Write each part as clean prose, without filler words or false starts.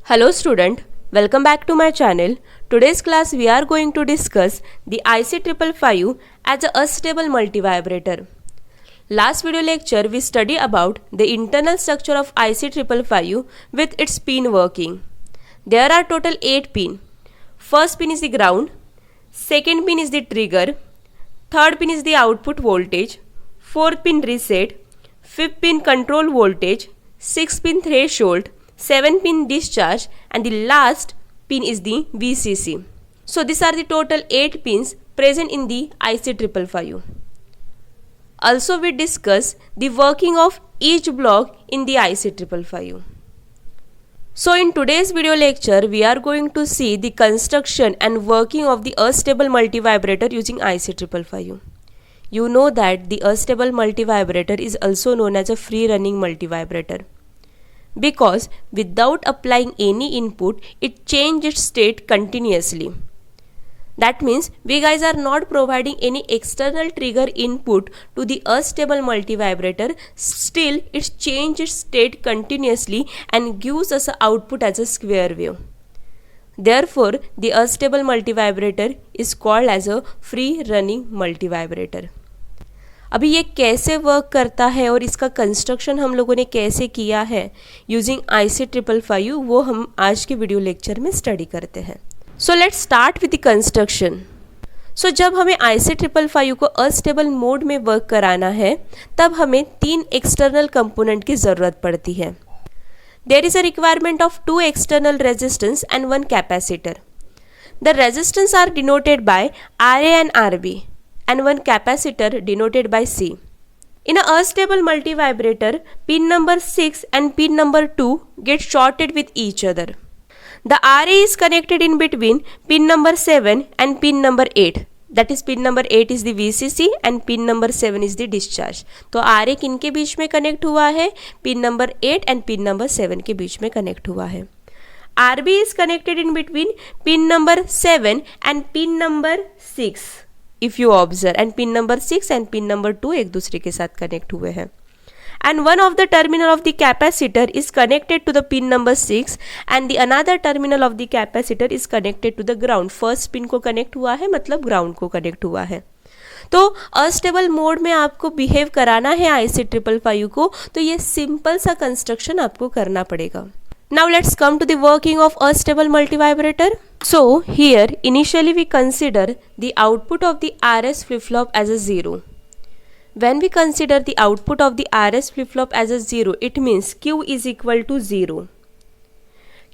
Hello student, welcome back to my channel. Today's class we are going to discuss the IC555 as a unstable multivibrator. Last video lecture we studied about the internal structure of IC555 with its pin working. There are total 8 pin. First pin is the ground, second pin is the trigger, third pin is the output voltage, fourth pin reset, fifth pin control voltage, sixth pin threshold, 7 pin discharge, and the last pin is the VCC. So these are the total 8 pins present in the IC555. Also we discuss the working of each block in the IC555. So in today's video lecture we are going to see the construction and working of the unstable multivibrator using IC555. You know that the unstable multivibrator is also known as a free running multivibrator, because without applying any input it changes its state continuously. That means we guys are not providing any external trigger input to the unstable multivibrator, still it changes state continuously and gives us an output as a square wave. Therefore the unstable multivibrator is called as a free running multivibrator. अभी ये कैसे work करता है और इसका construction हम लोगों ने कैसे किया है यूजिंग IC555 वो हम आज के वीडियो लेक्चर में स्टडी करते हैं. So let's start with the construction. So जब हमें IC555 को अनस्टेबल मोड में वर्क कराना है तब हमें 3 एक्सटर्नल कंपोनेंट की ज़रूरत पड़ती है. There is a requirement of 2 external resistance and 1 capacitor. The resistance are denoted by RA and RB and 1 capacitor denoted by C. In a unstable multivibrator, pin number 6 and pin number 2 get shorted with each other. The RA is connected in between pin number 7 and pin number 8. That is pin number 8 is the VCC and pin number 7 is the discharge. तो RA किनके बीच में connect हुआ है? Pin number 8 and pin number 7 के बीच में connect हुआ है. RB is connected in between pin number 7 and pin number 6. If you observe, and pin number 6 and pin number 2 एक दूसरे के साथ कनेक्ट हुए हैं. And one of the terminal of the capacitor is connected to the pin number 6 and the another terminal of the capacitor is connected to the ground. First pin को connect हुआ है मतलब ग्राउंड को connect हुआ है. तो unstable mode में आपको बिहेव कराना है IC555 को, तो ये सिंपल सा कंस्ट्रक्शन आपको करना पड़ेगा. Now let's come to the working of unstable multivibrator. So here initially we consider the output of the RS flip-flop as a 0. When we consider the output of the RS flip-flop as a 0, it means Q is equal to 0.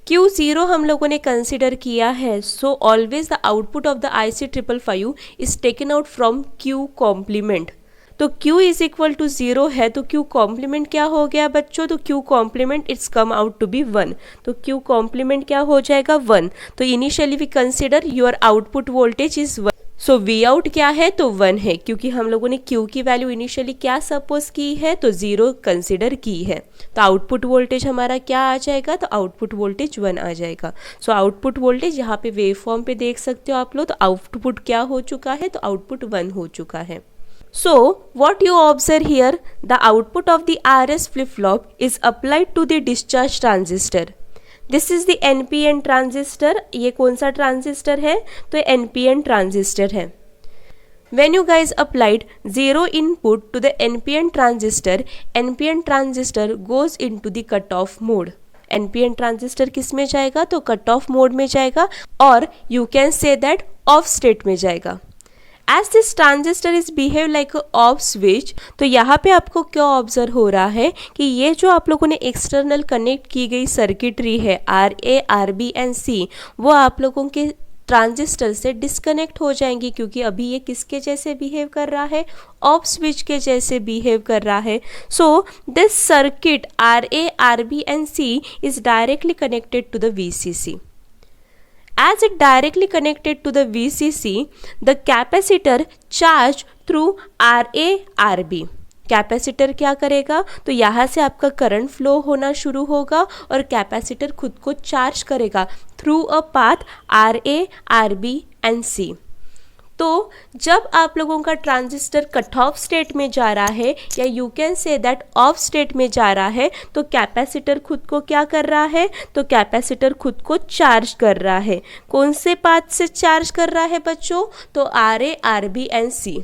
Q 0 हम लोगों ने consider किया है, so always the output of the IC555 is taken out from Q complement. तो Q is equal to 0 है तो Q complement क्या हो गया बच्चों? तो Q complement it's come out to be 1. तो Q कॉम्प्लीमेंट क्या हो जाएगा? 1. तो initially we consider your output voltage is 1. सो V आउट क्या है? तो 1 है, क्योंकि हम लोगों ने Q की वैल्यू इनिशियली क्या सपोज की है? तो 0 कंसिडर की है. तो आउटपुट वोल्टेज हमारा क्या आ जाएगा? तो आउटपुट वोल्टेज 1 आ जाएगा. सो आउटपुट वोल्टेज यहाँ पे वेव फॉर्म पे देख सकते हो आप लोग. तो आउटपुट क्या हो चुका है? तो आउटपुट 1 हो चुका है. So what you observe here, the output of the RS flip-flop is applied to the discharge transistor. This is the NPN transistor. ये कौन सा ट्रांजिस्टर है? तो NPN ट्रांजिस्टर है. When you guys applied 0 input to the NPN transistor goes into the cutoff mode. NPN transistor किस में जाएगा? तो कट ऑफ मोड में जाएगा, और you can say that of state में जाएगा. As this transistor is behave like a off switch, तो यहाँ पे आपको क्या ऑब्जर्व हो रहा है कि ये जो आप लोगों ने एक्सटर्नल कनेक्ट की गई सर्किटरी है RA, RB एंड C, वो आप लोगों के ट्रांजिस्टर से डिस्कनेक्ट हो जाएंगी, क्योंकि अभी ये किसके जैसे बिहेव कर रहा है? ऑफ स्विच के जैसे बिहेव कर रहा है. So this circuit RA, RB and C is directly connected to the VCC. As it directly connected to the VCC, the capacitor charged through RA, RB. Capacitor क्या करेगा? तो यहाँ से आपका करंट फ्लो होना शुरू होगा और कैपेसिटर खुद को चार्ज करेगा through a path RA, RB and C. तो जब आप लोगों का ट्रांजिस्टर कट ऑफ स्टेट में जा रहा है या you can say that of state में जा रहा है तो कैपेसिटर खुद को क्या कर रहा है, तो कैपेसिटर खुद को चार्ज कर रहा है। कौन से पाथ से चार्ज कर रहा है बच्चों, तो RA, RB and C।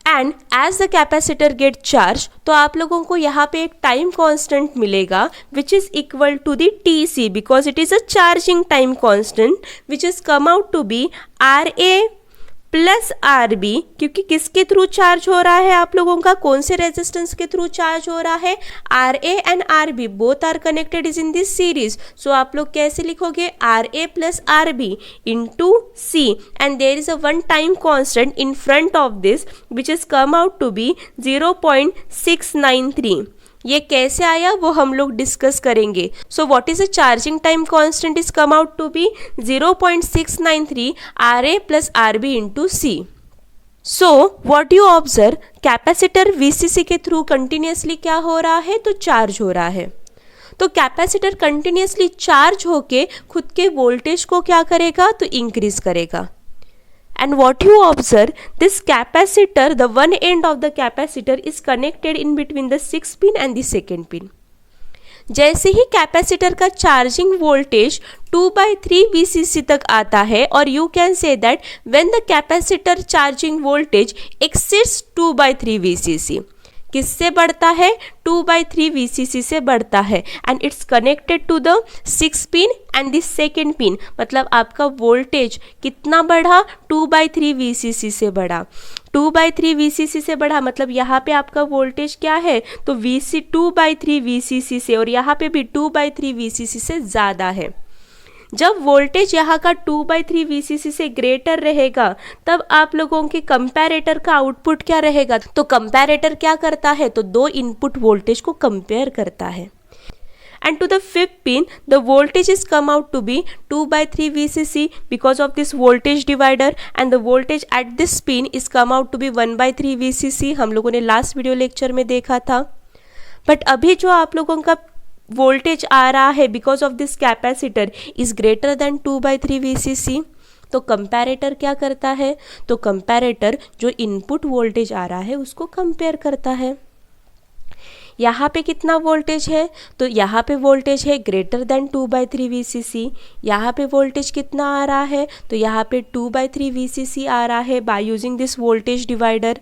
And as the capacitor get charge, तो आप लोगों को यहाँ पे एक टाइम कांस्टेंट मिलेगा which is equal to the TC because it is a charging time constant which is come out to be RA plus RB, क्योंकि किसके थ्रू चार्ज हो रहा है आप लोगों का, कौन से रेजिस्टेंस के थ्रू चार्ज हो रहा है, RA and RB both are connected is in this series. So आप लोग कैसे लिखोगे, RA plus RB into C and there is a one time constant in front of this which is come out to be 0.693। ये कैसे आया वो हम लोग डिस्कस करेंगे। So what is a charging time constant is come out to be 0.693 RA plus RB into C। So what you observe, capacitor VCC के through continuously क्या हो रहा है, तो चार्ज हो रहा है। तो कैपेसिटर कंटिन्यूसली चार्ज होके खुद के वोल्टेज को क्या करेगा, तो इंक्रीज करेगा। And what you observe, this capacitor, the one end of the capacitor is connected in between the 6 pin and the second pin. जैसे ही कैपेसिटर का चार्जिंग वोल्टेज 2/3 VCC तक आता है, और you can say that when the capacitor charging voltage exceeds 2/3 VCC, किससे बढ़ता है, 2/3 VCC से बढ़ता है and it's connected to the 6 pin and the second pin. मतलब आपका वोल्टेज कितना बढ़ा, 2/3 VCC से बढ़ा। 2/3 VCC से बढ़ा मतलब यहाँ पे आपका वोल्टेज क्या है, तो 2/3 VCC से, और यहाँ पे भी 2/3 VCC से ज़्यादा है। जब वोल्टेज यहाँ का 2/3 VCC से ग्रेटर रहेगा तब आप लोगों के कंपैरेटर का आउटपुट क्या रहेगा, तो कंपैरेटर क्या करता है, तो दो इनपुट वोल्टेज को कंपेयर करता है। And to the fifth pin, the voltage is come out to be 2/3 VCC because of this voltage divider, and the voltage at this pin is come out to be 1/3 VCC। हम लोगों ने last video lecture में देखा था। But अभी जो आप लोगों का वोल्टेज आ रहा है because of this capacitor is greater than 2/3 VCC, तो कंपैरेटर क्या करता है, तो कंपैरेटर जो इनपुट वोल्टेज आ रहा है उसको कंपेयर करता है। यहाँ पे कितना वोल्टेज है, तो यहाँ पे वोल्टेज है ग्रेटर देन 2/3 VCC। यहाँ पे वोल्टेज कितना आ रहा है, तो यहाँ पे 2/3 VCC आ रहा है by using this voltage divider.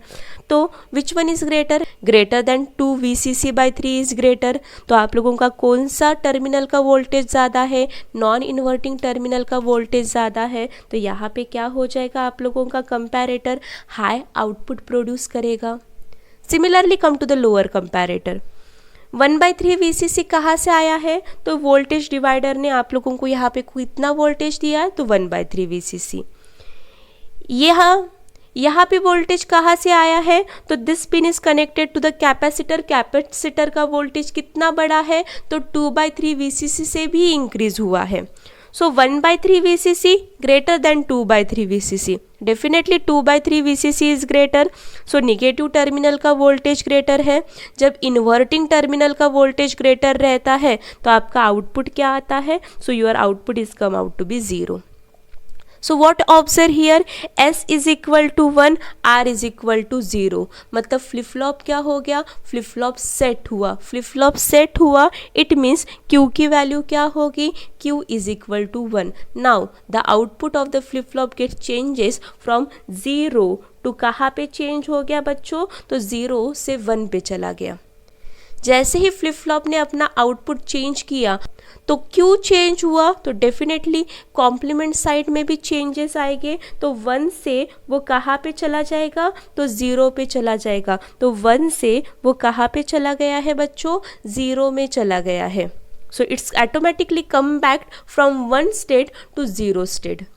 तो which one is greater, greater than 2 VCC/3 is greater. तो आप लोगों का कौन सा टर्मिनल का वोल्टेज ज़्यादा है, नॉन इन्वर्टिंग टर्मिनल का वोल्टेज ज़्यादा है। तो यहाँ पे क्या हो जाएगा, आप लोगों का कंपैरेटर हाई आउटपुट प्रोड्यूस करेगा। Similarly come to the lower comparator. 1/3 VCC कहाँ से आया है, तो वोल्टेज डिवाइडर ने आप लोगों को यहाँ पे कितना वोल्टेज दिया है, तो 1/3 VCC। यहाँ पे वोल्टेज कहाँ से आया है, तो this pin is connected to the capacitor. Capacitor का वोल्टेज कितना बड़ा है, तो 2/3 VCC से भी इंक्रीज हुआ है। So 1/3 VCC greater than 2/3 VCC, definitely 2/3 VCC is greater. So negative terminal का वोल्टेज ग्रेटर है। जब इन्वर्टिंग टर्मिनल का वोल्टेज ग्रेटर रहता है तो आपका आउटपुट क्या आता है, so your output is come out to be 0। So what observe here, S is equal to 1, R is equal to 0। मतलब फ्लिप फ्लॉप क्या हो गया, फ्लिप फ्लॉप सेट हुआ। फ्लिप फ्लॉप सेट हुआ इट मीन्स Q की value क्या होगी, Q is equal to 1। Now the output of the flip flop get changes from 0 to कहाँ पे चेंज हो गया बच्चों, तो 0 से 1 पे चला गया। जैसे ही फ्लिप फ्लॉप ने अपना आउटपुट चेंज किया तो क्यों चेंज हुआ, तो डेफिनेटली कॉम्प्लीमेंट साइड में भी चेंजेस आएंगे। तो 1 से वो कहाँ पे चला जाएगा, तो 0 पे चला जाएगा। तो 1 से वो कहाँ पे चला गया है बच्चों, 0 में चला गया है। So it's automatically come back from 1 state to 0 state.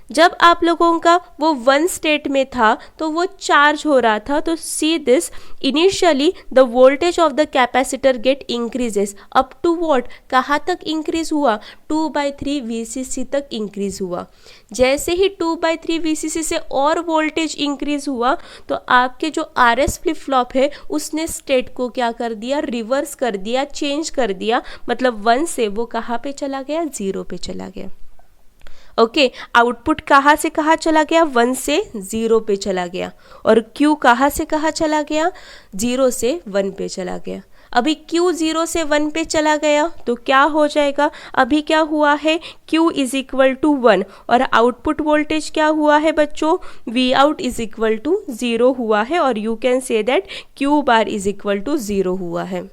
जब आप लोगों का वो 1 स्टेट में था तो वो चार्ज हो रहा था। तो see this, initially the voltage of the capacitor get increases up to what, कहाँ तक इंक्रीज हुआ, 2/3 VCC तक इंक्रीज हुआ। जैसे ही 2/3 VCC से और वोल्टेज इंक्रीज हुआ तो आपके जो RS फ्लिप फ्लॉप है उसने स्टेट को क्या कर दिया, रिवर्स कर दिया, चेंज कर दिया। मतलब 1 से वो कहाँ पे चला गया, 0 पे चला गया। ओके, आउटपुट कहाँ से कहाँ चला गया, 1 से 0 पे चला गया, और Q कहाँ से कहाँ चला गया, 0 से 1 पे चला गया। अभी Q 0 से 1 पे चला गया तो क्या हो जाएगा, अभी क्या हुआ है, Q इज इक्वल टू 1, और आउटपुट वोल्टेज क्या हुआ है बच्चों, V out is equal to 0 हुआ है, और you can say that Q bar is equal to 0 हुआ है।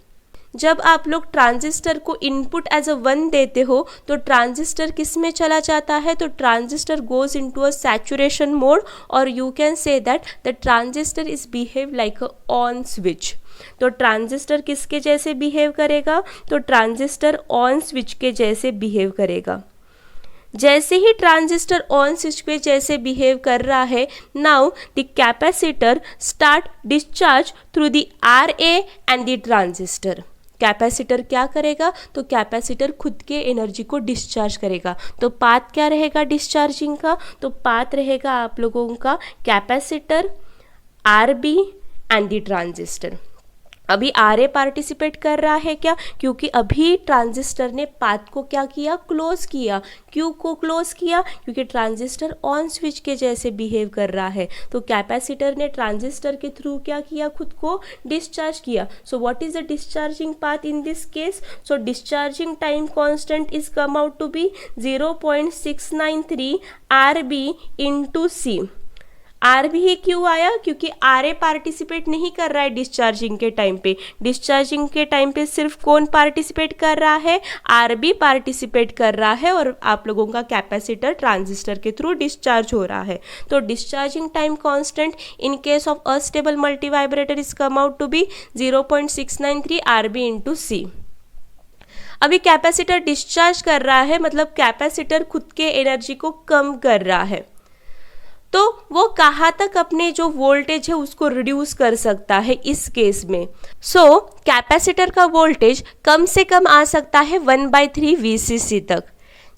जब आप लोग ट्रांजिस्टर को इनपुट एज अ 1 देते हो तो ट्रांजिस्टर किस में चला जाता है, तो transistor goes into a saturation mode, और you can say that the transistor is behave like a on switch. तो ट्रांजिस्टर किसके जैसे बिहेव करेगा, तो ट्रांजिस्टर ऑन स्विच के जैसे बिहेव करेगा। जैसे ही ट्रांजिस्टर ऑन स्विच पे जैसे बिहेव कर रहा है, now the capacitor start discharge through the RA and the transistor. Capacitor क्या करेगा, तो कैपेसिटर खुद के एनर्जी को डिस्चार्ज करेगा। तो पाथ क्या रहेगा डिस्चार्जिंग का, तो पाथ रहेगा आप लोगों का capacitor, RB and the transistor. अभी RA पार्टिसिपेट कर रहा है क्या, क्योंकि अभी ट्रांजिस्टर ने पाथ को क्या किया, क्लोज किया। क्यों को क्लोज किया, क्योंकि ट्रांजिस्टर ऑन स्विच के जैसे बिहेव कर रहा है। तो कैपेसिटर ने ट्रांजिस्टर के थ्रू क्या किया, खुद को डिस्चार्ज किया। So what is the discharging path in this case, so discharging time constant is come out to be 0.693 RB into C। RB ही क्यों आया, क्योंकि RA पार्टिसिपेट नहीं कर रहा है डिस्चार्जिंग के टाइम पे। डिस्चार्जिंग के टाइम पे सिर्फ कौन पार्टिसिपेट कर रहा है, RB पार्टिसिपेट कर रहा है, और आप लोगों का कैपेसिटर ट्रांजिस्टर के थ्रू डिस्चार्ज हो रहा है। तो discharging time constant in case of astable multivibrator is come out to be 0.693 RB into C। अभी कैपेसिटर डिस्चार्ज कर रहा है, मतलब कैपेसिटर खुद के एनर्जी को कम कर रहा है, तो वो कहाँ तक अपने जो वोल्टेज है उसको रिड्यूस कर सकता है इस केस में। सो कैपेसिटर का वोल्टेज कम से कम आ सकता है 1/3 VCC तक।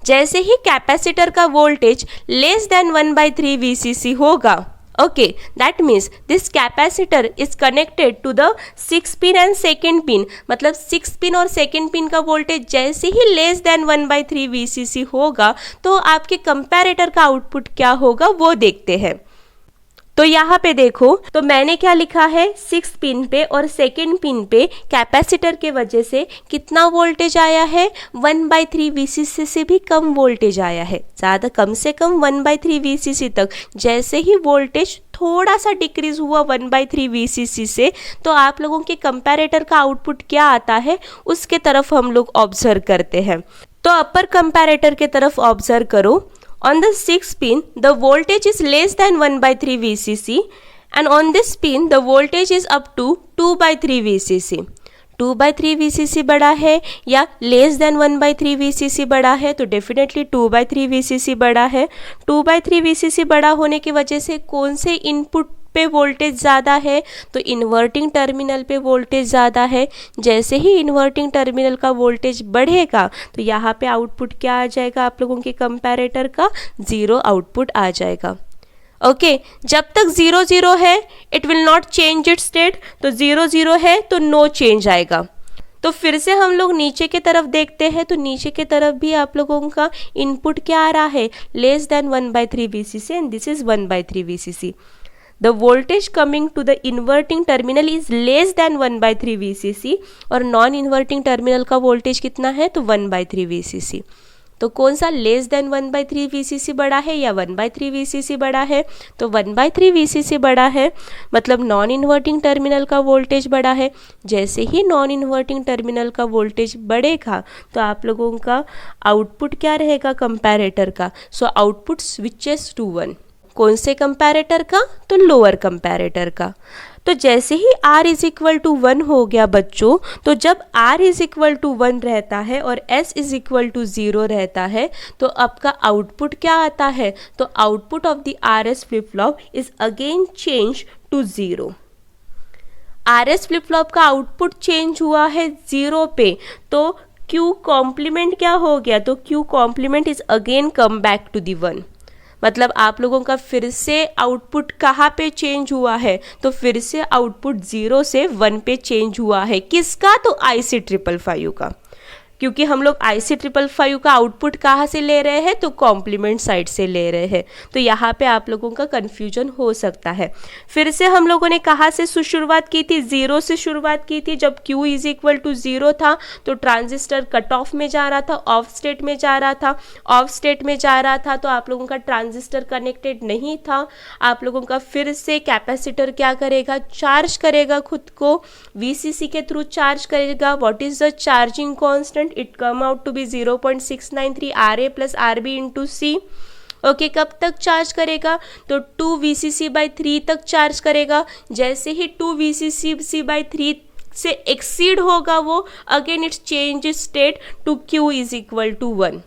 जैसे ही कैपेसिटर का वोल्टेज लेस देन 1/3 VCC होगा, okay, that means this capacitor is connected to the 6 pin and second pin, मतलब 6 पिन और सेकेंड पिन का वोल्टेज जैसे ही लेस देन 1/3 VCC होगा तो आपके कंपैरेटर का आउटपुट क्या होगा वो देखते हैं। तो यहाँ पे देखो, तो मैंने क्या लिखा है, 6 पिन पे और सेकेंड पिन पे कैपेसिटर के वजह से कितना वोल्टेज आया है, 1/3 VCC से भी कम वोल्टेज आया है, ज़्यादा कम से कम 1/3 VCC तक। जैसे ही वोल्टेज थोड़ा सा डिक्रीज हुआ 1/3 VCC से, तो आप लोगों के कंपैरेटर का आउटपुट क्या आता है उसके तरफ हम लोग ऑब्जर्व करते हैं। तो अपर कंपैरेटर के तरफ ऑब्जर्व करो। On the 6th pin, the voltage is less than 1/3 VCC, and on this pin, the voltage is up to 2/3 VCC. 2/3 VCC बड़ा है या लेस देन 1/3 VCC बड़ा है, तो डेफिनेटली 2/3 VCC बड़ा है। 2/3 VCC बड़ा होने की वजह से कौन से इनपुट पे वोल्टेज ज़्यादा है, तो इन्वर्टिंग टर्मिनल पे वोल्टेज ज़्यादा है। जैसे ही इन्वर्टिंग टर्मिनल का वोल्टेज बढ़ेगा तो यहाँ पे आउटपुट क्या आ जाएगा, आप लोगों के कंपैरेटर का 0 आउटपुट आ जाएगा। ओके, जब तक 0 0 है it will not change it's state, तो 0 0 है तो नो चेंज आएगा। तो फिर से हम लोग नीचे के तरफ देखते हैं, तो नीचे के तरफ भी आप लोगों का इनपुट क्या आ रहा है, less than 1/3 VCC, and this is 1/3 VCC। The voltage coming to the inverting terminal is less than 1/3 VCC, और नॉन इन्वर्टिंग टर्मिनल का वोल्टेज कितना है, तो 1/3 VCC। तो कौन सा लेस देन 1/3 VCC बड़ा है या 1/3 VCC बड़ा है, तो 1/3 VCC बड़ा है, मतलब नॉन इन्वर्टिंग टर्मिनल का वोल्टेज बड़ा है। जैसे ही नॉन इन्वर्टिंग टर्मिनल का वोल्टेज बढ़ेगा तो आप लोगों का आउटपुट क्या रहेगा कंपैरेटर का, सो आउटपुट स्विचेस टू 1। कौन से कंपैरेटर का, तो लोअर कंपैरेटर का। तो जैसे ही R इज इक्वल टू 1 हो गया बच्चों, तो जब R इज इक्वल टू 1 रहता है और S इज इक्वल टू 0 रहता है तो आपका आउटपुट क्या आता है, तो output of the RS flip flop is again change to 0। RS flip flop का आउटपुट चेंज हुआ है 0 पे, तो Q कॉम्प्लीमेंट क्या हो गया, तो Q complement is again come back to the 1। मतलब आप लोगों का फिर से आउटपुट कहाँ पे चेंज हुआ है, तो फिर से आउटपुट 0 से 1 पे चेंज हुआ है। किसका, तो IC 555 का। क्योंकि हम लोग IC555 का आउटपुट कहाँ से ले रहे हैं, तो कॉम्प्लीमेंट साइड से ले रहे हैं। तो यहाँ पे आप लोगों का कन्फ्यूजन हो सकता है। फिर से हम लोगों ने कहाँ से शुरुआत की थी, 0 से शुरुआत की थी। जब Q इज इक्वल टू 0 था तो ट्रांजिस्टर कट ऑफ में जा रहा था, ऑफ स्टेट में जा रहा था। ऑफ स्टेट में जा रहा था तो आप लोगों का ट्रांजिस्टर कनेक्टेड नहीं था। आप लोगों का फिर से कैपेसिटर क्या करेगा, चार्ज करेगा, खुद को VCC के थ्रू चार्ज करेगा। What is the charging constant, it come out to be 0.693 RA plus RB into C। Okay, कब तक चार्ज करेगा, तो 2 VCC/3 तक चार्ज करेगा। जैसे ही 2 VCC/3 से एक्सीड होगा वो, again it's change state to Q is equal to 1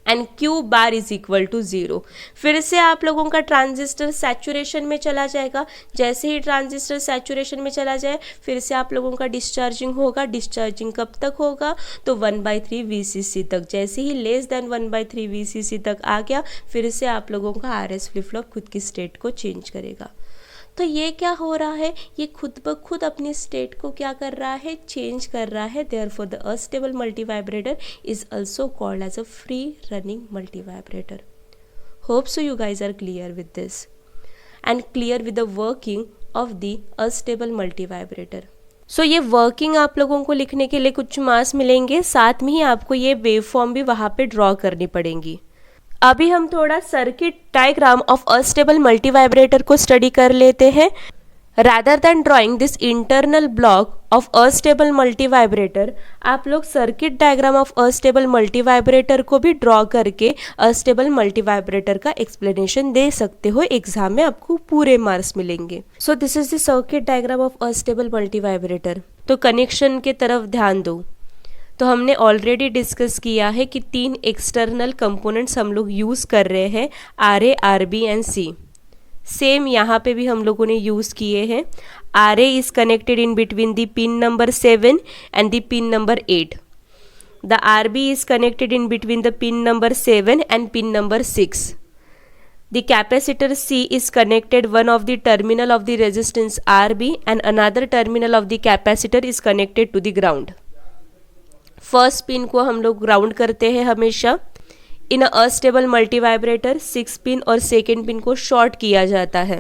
and Q bar is equal to 0। फिर से आप लोगों का ट्रांजिस्टर सैचुरेशन में चला जाएगा। जैसे ही ट्रांजिस्टर सैचुरेशन में चला जाए फिर से आप लोगों का डिस्चार्जिंग होगा। डिस्चार्जिंग कब तक होगा, तो 1/3 VCC तक। जैसे ही लेस देन 1/3 VCC तक आ गया फिर से आप लोगों का RS फ्लिप फ्लॉप खुद की स्टेट को चेंज करेगा। तो ये क्या हो रहा है, ये खुद ब खुद अपनी स्टेट को क्या कर रहा है, चेंज कर रहा है। Therefore the astable multivibrator is also called as a free running multivibrator. Hope so you guys are clear with this and clear with the working of the astable multivibrator. So ये working आप लोगों को लिखने के लिए कुछ marks मिलेंगे, साथ में ही आपको ये वेव फॉर्म भी वहाँ पे ड्रॉ करनी पड़ेंगी। अभी हम थोड़ा circuit diagram of astable multivibrator को स्टडी कर लेते हैं। Rather than drawing this internal block of astable multivibrator, आप लोग circuit diagram of astable multivibrator को भी ड्रॉ करके अस्टेबल मल्टीवाइब्रेटर का एक्सप्लेनेशन दे सकते हो। एग्जाम में आपको पूरे मार्क्स मिलेंगे। सो this is the circuit diagram of astable multivibrator. तो कनेक्शन के तरफ ध्यान दो। तो हमने ऑलरेडी डिस्कस किया है कि 3 एक्सटर्नल कंपोनेंट्स हम लोग यूज़ कर रहे हैं, RA, RB and C। Same यहाँ पे भी हम लोगों ने यूज़ किए हैं। RA is connected in between the pin number 7 and the pin number 8। The RB is connected in between the pin number 7 and pin number 6। The capacitor C is connected one of the terminal of the resistance RB and another terminal of the capacitor is connected to the ground। First pin को हम लोग ground करते हैं हमेशा। इन astable multivibrator 6 pin और second pin को short किया जाता है।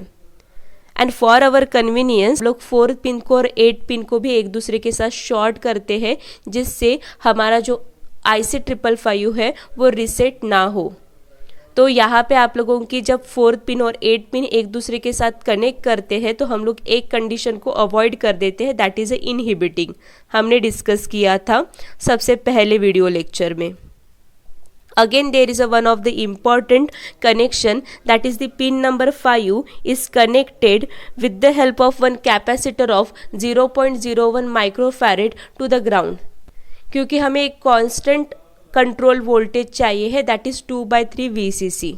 एंड फॉर आवर कन्वीनियंस लोग 4 पिन को और 8 पिन को भी एक दूसरे के साथ शॉर्ट करते हैं, जिससे हमारा जो IC555 है वो रीसेट ना हो। तो यहाँ पे आप लोगों की जब 4th पिन और 8 पिन एक दूसरे के साथ कनेक्ट करते हैं तो हम लोग एक कंडीशन को अवॉइड कर देते हैं, दैट इज़ इनहिबिटिंग। हमने डिस्कस किया था सबसे पहले वीडियो लेक्चर में। Again there is a one of the important connection, that is the pin number 5 is connected with the help of one capacitor of 0.01 microfarad to the ground। क्योंकि हमें एक constant control voltage चाहिए है, that is 2/3 VCC।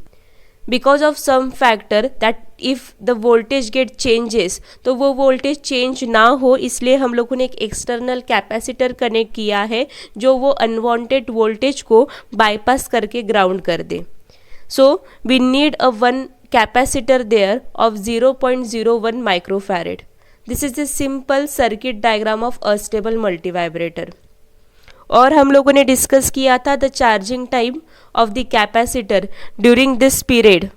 Because of some factor that if the voltage get changes, तो वो voltage change ना हो, इसलिए हम लोगों ने एक एक्सटर्नल कैपेसिटर कनेक्ट किया है जो वो अनवांटेड वोल्टेज को बाईपास करके ग्राउंड कर दे। So we need a one capacitor there of 0.01 microfarad. This is the simple circuit diagram of astable multivibrator. और हम लोगों ने डिस्कस किया था the charging time of the capacitor during this period.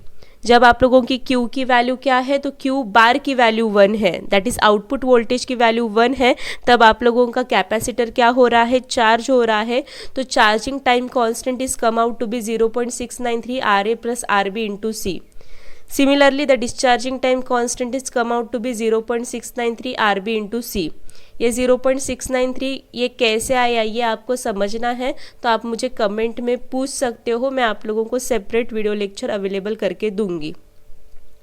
जब आप लोगों की Q की वैल्यू क्या है, तो Q बार की वैल्यू 1 है, दैट इज आउटपुट वोल्टेज की वैल्यू 1 है, तब आप लोगों का कैपेसिटर क्या हो रहा है, चार्ज हो रहा है। तो charging time constant is come out to be 0.693 RA plus RB into C। Similarly, the discharging time constant is come out to be 0.693 RB into C। ये 0.693 ये कैसे आया ये आपको समझना है तो आप मुझे कमेंट में पूछ सकते हो, मैं आप लोगों को सेपरेट वीडियो लेक्चर अवेलेबल करके दूंगी।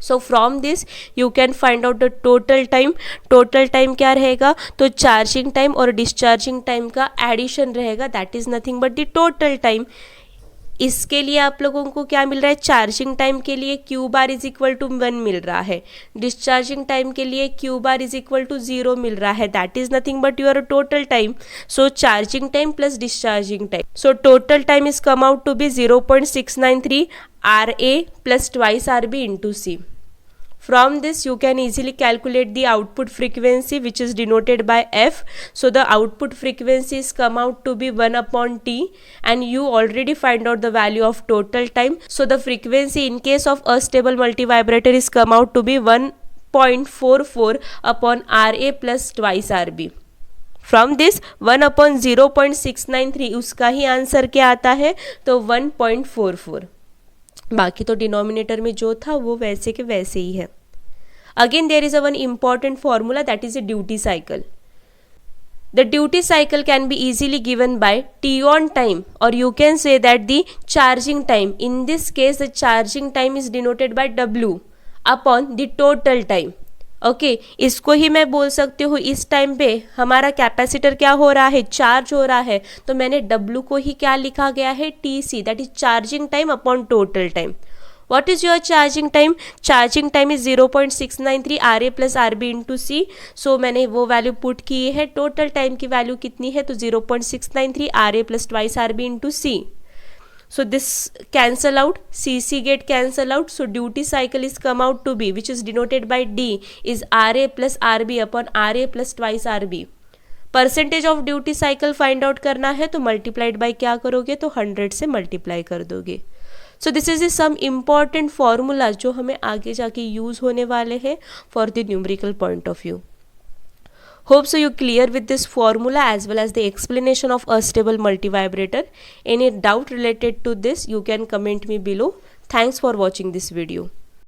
So from this you can find out the total time. Total time क्या रहेगा, तो चार्जिंग टाइम और डिस्चार्जिंग टाइम का एडिशन रहेगा, that is nothing but the total time. इसके लिए आप लोगों को क्या मिल रहा है, चार्जिंग टाइम के लिए Q bar is equal to 1 मिल रहा है, डिस्चार्जिंग टाइम के लिए Q bar is equal to 0 मिल रहा है, that is nothing but your total time. So charging time plus discharging time, so total time is come out to be 0.693 RA plus twice RB into C। From this you can easily calculate the output frequency, which is denoted by F. So the output frequency is come out to be 1 upon T, and you already find out the value of total time. So the frequency in case of astable multivibrator is come out to be 1.44 upon RA plus twice RB. From this 1 upon 0.693 उसका ही answer क्या आता है, तो 1.44. बाकी तो denominator में जो था वो वैसे के वैसे ही है. Again there is a one important formula, that is a duty cycle. The duty cycle can be easily given by T on time, or you can say that the charging time. In this case the charging time is denoted by W upon the total time. Okay इसको ही मैं बोल सकती हूँ इस time पे हमारा capacitor क्या हो रहा है, चार्ज हो रहा है, तो मैंने W को ही क्या लिखा गया है, TC, that is charging time upon total time. What is your charging time? Charging time is 0.693 RA plus RB into C. So मैंने वो वैल्यू पुट की है. टोटल टाइम की वैल्यू कितनी है, तो 0.693 RA plus twice RB into C. So this cancel out, CC get cancel out. So duty cycle is come out to be, which is denoted by D, is RA plus RB upon RA plus twice RB. Percentage of duty cycle find out करना है, तो multiplied by क्या करोगे, तो 100 से multiply कर दोगे. So this is some important formula जो हमें आगे जाके यूज होने वाले हैं for the numerical point of view. Hope so you clear with this formula as well as the explanation of astable multivibrator. Any doubt related to this you can comment me below. Thanks for watching this video.